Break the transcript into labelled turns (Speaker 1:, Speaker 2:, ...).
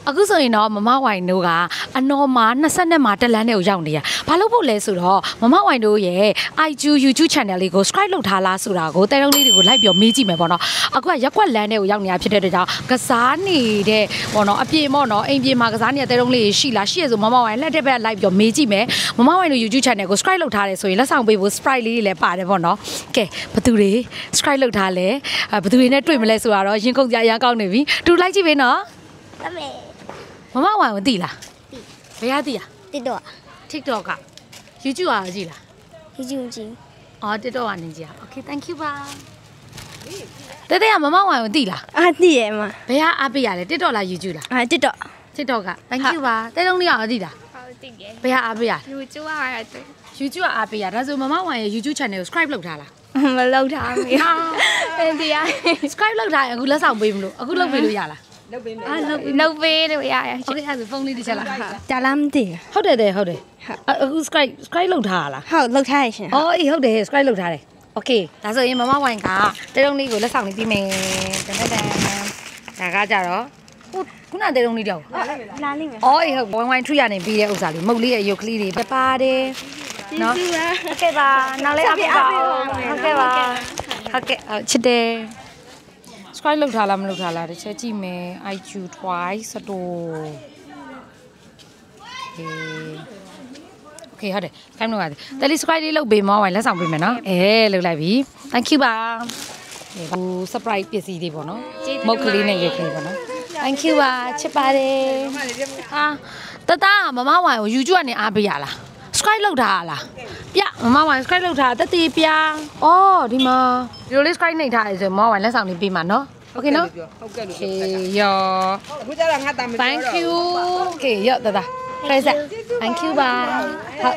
Speaker 1: အခုဆိုရင်တော့မမဝိုင်တို့ကအနော်မှာ20မှာတက်လန်းတွေကိုရောက်နေရဘာလို့ဖို့လဲဆိုတော့မမဝိုင်တို့ရဲ့ IG YouTube channel လေးကို subscribe လုပ်ထားလားဆိုတာကိုတဲတုံးလေးတွေကို like ပြီးမေးကြည့်မယ်ပေါ့နော်အခုကရက်ွက်လန်းတွေကိုရောက်နေတာဖြစ်တဲ့အတွက်ကြောင့်ကစားနေတဲ့ပေါ့နော်အပြင်ပေါ့နော်အိမ်ပြင်မှာကစားနေတဲ့တဲတုံးလေးရှိလားရှိရဆိုမမဝိုင်လက်တက်ဘက် like ပြီးမေးကြည့်မယ်မမဝိုင်တို့ YouTube channel ကို subscribe လုပ်ထားတယ်ဆိုရင်လက်ဆောင်ပေးဖို့ sprite လေးတွေလည်းပါတယ်ပေါ့နော်ကဲဘသူတွေ subscribe လုပ်ထားလဲဘသူတွေနဲ့တွေ့မလဲဆိုတော့ရင်ခုန်ကြရမ်းကောင်းနေပြီတူ like ကြည့်ပေးနော်မမဝိုင်ကိုသိလားဘယ်ရသိอ่ะ TikTok က YouTube อ่ะကြည့်လား
Speaker 2: YouTube ကြည့်
Speaker 1: အော် TikTok ကနေကြည့်อ่ะ Okay thank you ပါတဲကမမဝိုင်ကိုသိလား
Speaker 2: သိရမှာ
Speaker 1: ဘယ်ကအားပေးရလဲ TikTok လား YouTube လားTikTok က thank you ပါတဲလုံးလေးကသိလား
Speaker 2: ဟုတ်သိတယ်
Speaker 1: ဘယ်ကအားပေးရ
Speaker 2: YouTube ရတယ်
Speaker 1: YouTube ကအားပေးရဒါဆိုမမဝိုင်ရဲ့ YouTube channel ကို subscribe လုပ်ထားလား
Speaker 2: မလုပ်ထားဘူးတရား
Speaker 1: subscribe လုပ်ထားရင်အခုလက်ဆောင်ပေးမလို့အခုလုပ်ပေးလို့ရလား
Speaker 2: လုပ်ပေးလို့ရတယ်
Speaker 1: Okay အဲ့ဒါဆိုဖုန်းလေးတစ်ချက်လား
Speaker 2: ကြာလားမသိ
Speaker 1: ဟုတ်တယ်အခု subscribe လုပ်ထားလား
Speaker 2: ဟုတ်လုပ်ထားရရှင်
Speaker 1: အော်အေးဟုတ်တယ် subscribe လုပ်ထားတယ် Okay ဒါဆိုရင်မမဝိုင်ကတဲတုံးလေးကိုလက်ဆောင်လေးပြီးမယ်တန်ဒါကကြတော့ခုနတဲတုံးလေးတောက်
Speaker 2: လာလိမ့်မယ်
Speaker 1: အော်အေးဟုတ်ဝိုင်ထူရနေပြီးတဲ့ဥစ္စာလေးမုတ်လေးရဲ့ရုပ်ကလေးတွေပါတယ်နော်ဟုတ်ကဲ့ပါနောက်လေးအပြည့်ပါဟုတ်ကဲ့ပါဟုတ်ကဲ့ချစ်တယ် subscribe လုပ်ထားလားမလုပ်ထားလားတစ်ချက်ကြည့်မယ် IQ twice စတိုOkay ဟုတ်တယ်ခိုင်းလို့ရတယ်တယ်လီ subscribe လေးလုပ်ပေးမောဝိုင်လက်ဆောင်ပေးမယ်နော်လုပ်လိုက်ပြီ thank you ပါဟို surprise ပစ္စည်းတွေပေါ့နော်မုတ်ကလေးနဲ့ရုပ်ကလေးပေါ့နော် thank you ပါချစ်ပါတယ်ဟာတတမမဝိုင်ကို YouTube ကနေအားပေးရလား subscribe လုပ်ထားလားပြမမဝိုင် subscribe လုပ်ထားတတိပြအော်ဒီမှာဒီလိုလေး subscribe နှိပ်ထားရဆိုမမဝိုင်လက်ဆောင်လေးပေးမှာနော်Okay နော်
Speaker 3: ဟုတ်ကဲ့လို့
Speaker 1: Okay ရော
Speaker 3: အခုကျတော့ငါတာမ
Speaker 1: Thank you Okay ရောတတ Thank you ပါဟုတ်